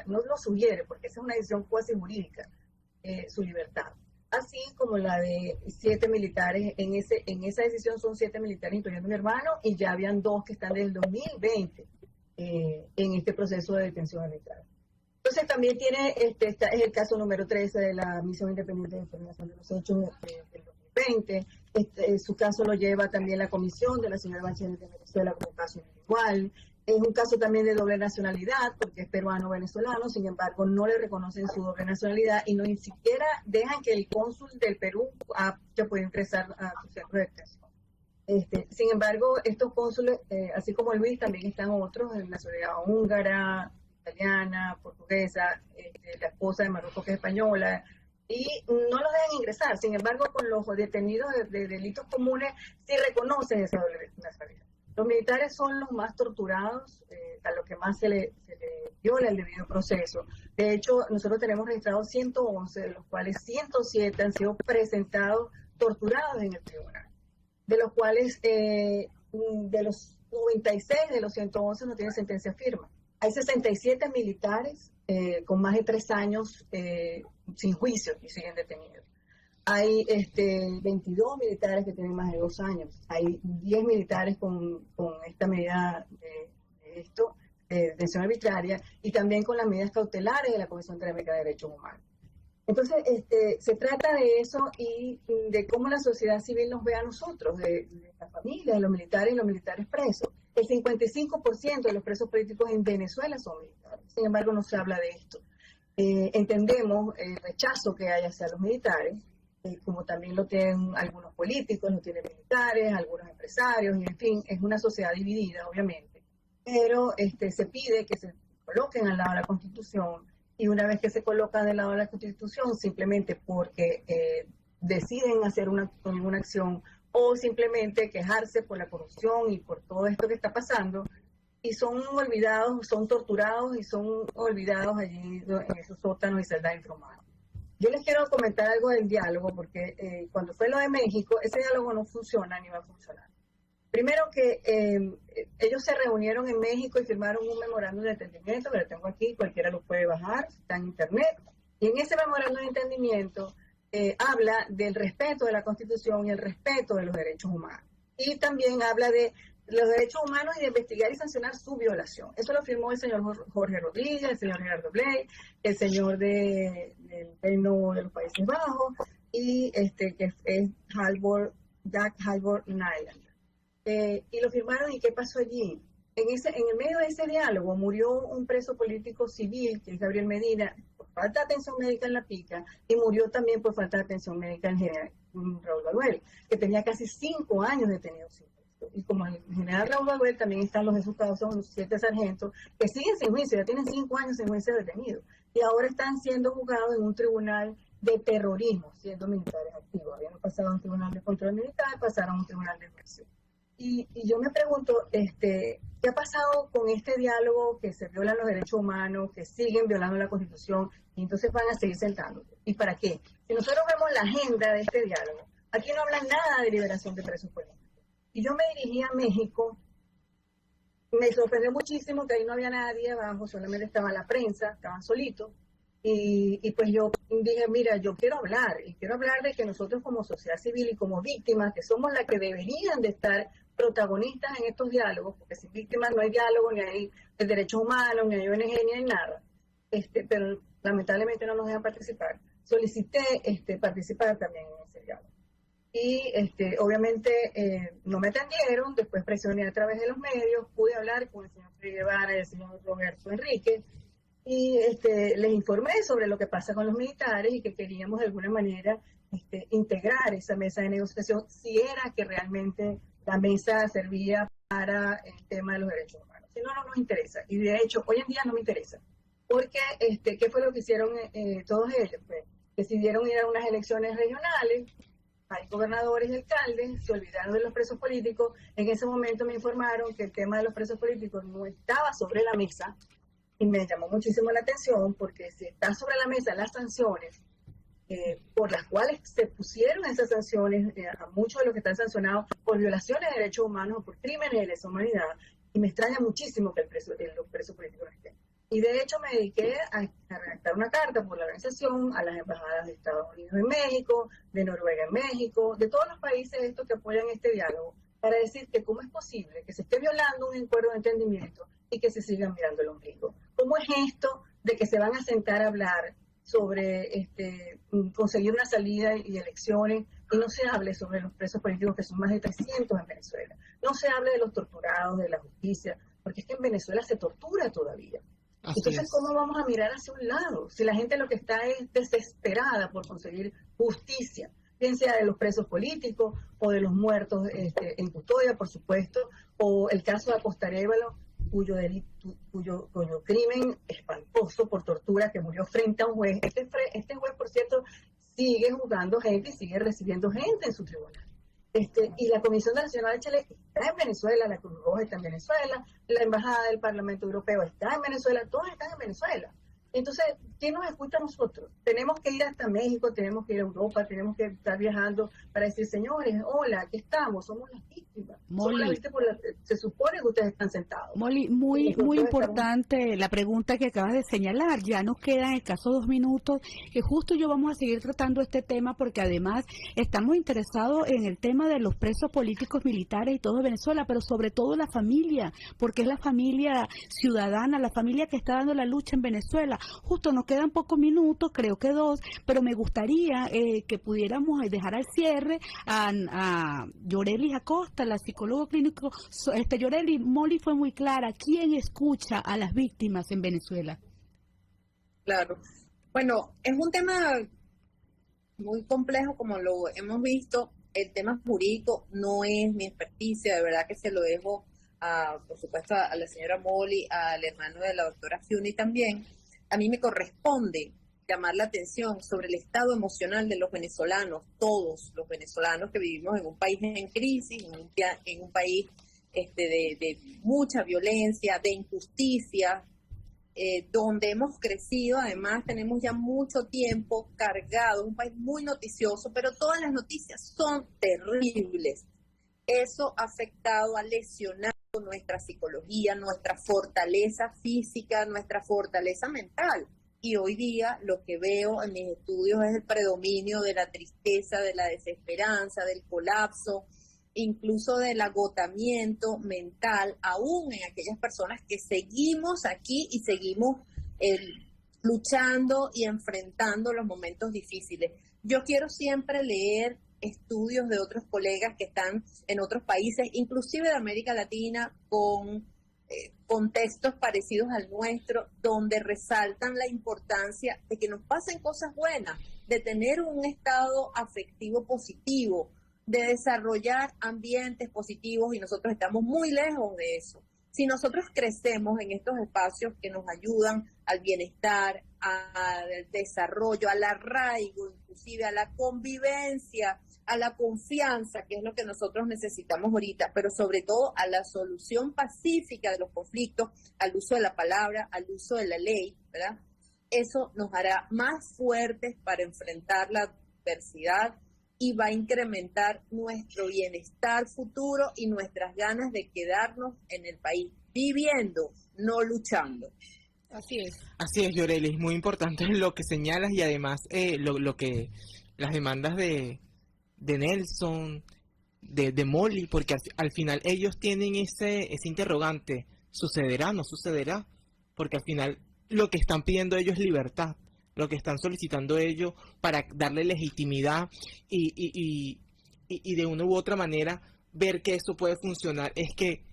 no lo sugiere, porque esa es una decisión cuasi jurídica, su libertad. Así como la de 7 militares, en esa decisión son 7 militares, incluyendo mi hermano, y ya habían 2 que están desde el 2020 en este proceso de detención arbitraria. Entonces también tiene, es el caso número 13 de la Misión Independiente de Información de los Hechos del 2020. Su caso lo lleva también la comisión de la señora Bachelet de Venezuela como caso individual. Es un caso también de doble nacionalidad, porque es peruano-venezolano, sin embargo no le reconocen su doble nacionalidad y no ni siquiera dejan que el cónsul del Perú ya pueda ingresar a su centro de detención. Sin embargo, estos cónsules, así como Luis, también están otros, de nacionalidad húngara, italiana, portuguesa, la esposa de Marruecos que es española, y no los dejan ingresar. Sin embargo, con los detenidos de delitos comunes sí reconocen esa doble nacionalidad. Los militares son los más torturados, a los que más se le viola el debido proceso. De hecho, nosotros tenemos registrados 111, de los cuales 107 han sido presentados torturados en el tribunal, de los cuales de los 96 de los 111 no tienen sentencia firme. Hay 67 militares con más de 3 años sin juicio y siguen detenidos. Hay 22 militares que tienen más de 2 años. Hay 10 militares con esta medida de detención arbitraria, y también con las medidas cautelares de la Comisión Interamericana de Derechos Humanos. Entonces, se trata de eso y de cómo la sociedad civil nos ve a nosotros, de la familia, de los militares y los militares presos. El 55% de los presos políticos en Venezuela son militares. Sin embargo, no se habla de esto. Entendemos el rechazo que hay hacia los militares, como también lo tienen algunos políticos, lo tienen militares, algunos empresarios, y en fin, es una sociedad dividida, obviamente. Pero se pide que se coloquen al lado de la Constitución, y una vez que se colocan del lado de la Constitución, simplemente porque deciden hacer alguna acción, o simplemente quejarse por la corrupción y por todo esto que está pasando, y son olvidados, son torturados y son olvidados allí en esos sótanos y celdas infrahumanas. Yo les quiero comentar algo del diálogo, porque cuando fue lo de México, ese diálogo no funciona ni va a funcionar. Primero que ellos se reunieron en México y firmaron un memorándum de entendimiento, que lo tengo aquí, cualquiera lo puede bajar, está en internet, y en ese memorándum de entendimiento habla del respeto de la Constitución y el respeto de los derechos humanos. Y también habla de los derechos humanos y de investigar y sancionar su violación. Eso lo firmó el señor Jorge Rodríguez, el señor Gerardo Bley, el señor del Reino de los Países Bajos, y que es Dag Halvor Nylander. Y lo firmaron, ¿y qué pasó allí? En el medio de ese diálogo murió un preso político civil, que es Gabriel Medina, por falta de atención médica en La Pica, y murió también por falta de atención médica el general Raúl Baduel, que tenía casi 5 años detenido. Y como el general Raúl Baduel, también están los resultados, son los 7 sargentos, que siguen sin juicio, ya tienen 5 años sin juicio detenidos, y ahora están siendo juzgados en un tribunal de terrorismo, siendo militares activos. Habían pasado a un tribunal de control militar, pasaron a un tribunal de juicio. Y yo me pregunto, ¿qué ha pasado con este diálogo que se violan los derechos humanos, que siguen violando la Constitución, y entonces van a seguir sentando? ¿Y para qué? Si nosotros vemos la agenda de este diálogo, Aquí no hablan nada de liberación de presos políticos. Y yo me dirigí a México, me sorprendió muchísimo que ahí no había nadie abajo, solamente estaba la prensa, estaban solitos. Y pues yo dije, mira, yo quiero hablar, y quiero hablar de que nosotros como sociedad civil y como víctimas, que somos las que deberían de estar protagonistas en estos diálogos, porque sin víctimas no hay diálogo, ni hay derechos humanos, ni hay ONG, ni hay nada, pero lamentablemente no nos dejan participar. Solicité participar también en ese diálogo. Y obviamente no me atendieron, después presioné a través de los medios, pude hablar con el señor Freddy Guevara y el señor Roberto Enrique, y les informé sobre lo que pasa con los militares y que queríamos de alguna manera integrar esa mesa de negociación si era que realmente la mesa servía para el tema de los derechos humanos. Si no, no nos interesa. Y de hecho, hoy en día no me interesa. Porque, ¿qué fue lo que hicieron todos ellos? Pues, decidieron ir a unas elecciones regionales, hay gobernadores y alcaldes, se olvidaron de los presos políticos. En ese momento me informaron que el tema de los presos políticos no estaba sobre la mesa, y me llamó muchísimo la atención porque si está sobre la mesa las sanciones por las cuales se pusieron esas sanciones a muchos de los que están sancionados por violaciones de derechos humanos o por crímenes de lesa humanidad, y me extraña muchísimo que los presos políticos no estén. Y de hecho me dediqué a redactar una carta por la organización a las embajadas de Estados Unidos en México, de Noruega en México, de todos los países estos que apoyan este diálogo, para decir que cómo es posible que se esté violando un acuerdo de entendimiento y que se sigan mirando el ombligo. ¿Cómo es esto de que se van a sentar a hablar sobre conseguir una salida y elecciones y no se hable sobre los presos políticos, que son más de 300 en Venezuela? No se hable de los torturados, de la justicia, porque es que en Venezuela se tortura todavía. Entonces, ¿cómo vamos a mirar hacia un lado? Si la gente lo que está es desesperada por conseguir justicia, bien sea de los presos políticos o de los muertos en custodia, por supuesto, o el caso de Acosta Arévalo, cuyo crimen espantoso por tortura, que murió frente a un juez. Este juez, por cierto, sigue juzgando gente y sigue recibiendo gente en su tribunal. Y la Comisión Nacional de Chile está en Venezuela, la Cruz Roja está en Venezuela, la Embajada del Parlamento Europeo está en Venezuela, todos están en Venezuela. Entonces, ¿quién nos escucha a nosotros? Tenemos que ir hasta México, tenemos que ir a Europa, tenemos que estar viajando para decir, señores, hola, aquí estamos, somos las víctimas.
Molly,
se supone que ustedes están sentados.
Molly, muy importante la pregunta que acabas de señalar. Ya nos quedan escasos 2 minutos, que justo yo vamos a seguir tratando este tema porque además estamos interesados en el tema de los presos políticos, militares y todo Venezuela, pero sobre todo la familia, porque es la familia ciudadana, la familia que está dando la lucha en Venezuela. Justo nos quedan pocos minutos, creo que 2, pero me gustaría que pudiéramos dejar al cierre a Yorelis Acosta, la psicóloga clínico. Yorelis, Molly fue muy clara. ¿Quién escucha a las víctimas en Venezuela?
Claro. Bueno, es un tema muy complejo, como lo hemos visto. El tema jurídico no es mi experticia, de verdad que se lo dejo, por supuesto, a la señora Molly, al hermano de la doctora Fiuni también. A mí me corresponde llamar la atención sobre el estado emocional de los venezolanos, todos los venezolanos que vivimos en un país en crisis, en un país de mucha violencia, de injusticia, donde hemos crecido. Además tenemos ya mucho tiempo cargado, un país muy noticioso, pero todas las noticias son terribles. Eso ha afectado, ha lesionado nuestra psicología, nuestra fortaleza física, nuestra fortaleza mental. Y hoy día lo que veo en mis estudios es el predominio de la tristeza, de la desesperanza, del colapso, incluso del agotamiento mental, aún en aquellas personas que seguimos aquí y seguimos luchando y enfrentando los momentos difíciles. Yo quiero siempre leer estudios de otros colegas que están en otros países, inclusive de América Latina, con contextos parecidos al nuestro, donde resaltan la importancia de que nos pasen cosas buenas, de tener un estado afectivo positivo, de desarrollar ambientes positivos, y nosotros estamos muy lejos de eso. Si nosotros crecemos en estos espacios que nos ayudan al bienestar, al desarrollo, al arraigo, inclusive a la convivencia, a la confianza, que es lo que nosotros necesitamos ahorita, pero sobre todo a la solución pacífica de los conflictos, al uso de la palabra, al uso de la ley, ¿verdad? Eso nos hará más fuertes para enfrentar la adversidad y va a incrementar nuestro bienestar futuro y nuestras ganas de quedarnos en el país, viviendo, no luchando.
Así es,
Yoreli, es muy importante lo que señalas y además lo que las demandas de Nelson, de Molly, porque al final ellos tienen ese interrogante, ¿sucederá, no sucederá? Porque al final lo que están pidiendo ellos es libertad, lo que están solicitando ellos para darle legitimidad y de una u otra manera ver que eso puede funcionar es que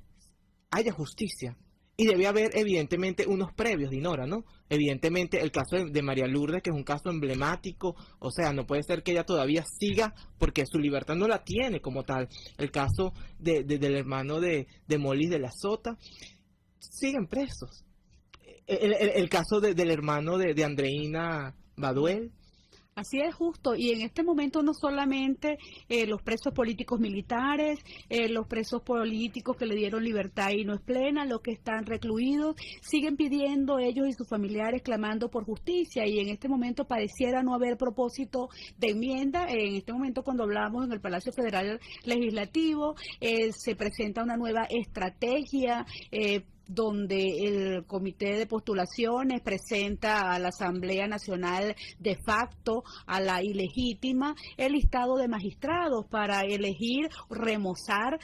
haya justicia. Y debe haber, evidentemente, unos previos, Dinora, ¿no? Evidentemente, el caso de María Lourdes, que es un caso emblemático, o sea, no puede ser que ella todavía siga, porque su libertad no la tiene como tal. El caso del hermano de Molly de la Sota, siguen presos. El caso del hermano de Andreina Baduel.
Así es, justo, y en este momento no solamente los presos políticos militares, los presos políticos que le dieron libertad y no es plena, los que están recluidos, siguen pidiendo ellos y sus familiares, clamando por justicia, y en este momento pareciera no haber propósito de enmienda. En este momento, cuando hablamos en el Palacio Federal Legislativo, se presenta una nueva estrategia donde el Comité de Postulaciones presenta a la Asamblea Nacional de facto, a la ilegítima, el listado de magistrados para elegir, remozar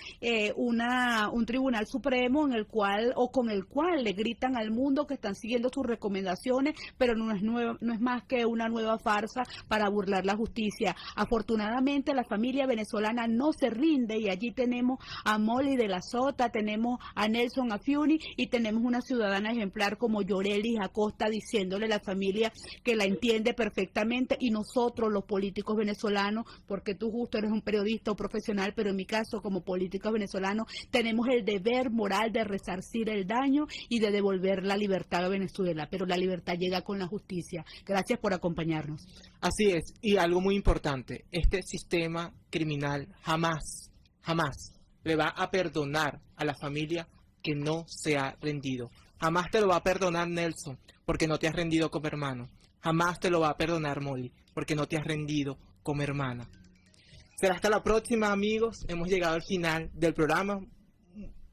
un Tribunal Supremo en el cual o con el cual le gritan al mundo que están siguiendo sus recomendaciones, pero no es más que una nueva farsa para burlar la justicia. Afortunadamente la familia venezolana no se rinde y allí tenemos a Molly de la Sota, tenemos a Nelson Afiuni y tenemos una ciudadana ejemplar como Yoreli Acosta diciéndole a la familia que la entiende perfectamente, y nosotros los políticos venezolanos, porque tú justo eres un periodista o profesional, pero en mi caso como político venezolano tenemos el deber moral de resarcir el daño y de devolver la libertad a Venezuela, pero la libertad llega con la justicia. Gracias por acompañarnos.
Así es, y algo muy importante, este sistema criminal jamás le va a perdonar a la familia que no se ha rendido. Jamás te lo va a perdonar Nelson, porque no te has rendido como hermano. Jamás te lo va a perdonar Molly, porque no te has rendido como hermana. Será hasta la próxima, amigos. Hemos llegado al final del programa.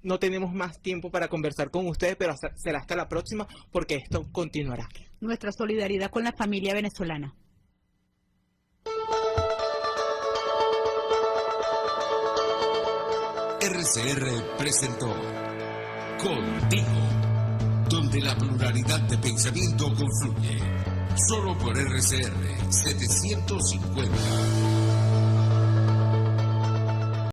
No tenemos más tiempo para conversar con ustedes, pero será hasta la próxima, porque esto continuará.
Nuestra solidaridad con la familia venezolana.
RCR presentó Contigo, donde la pluralidad de pensamiento confluye. Solo por RCR 750.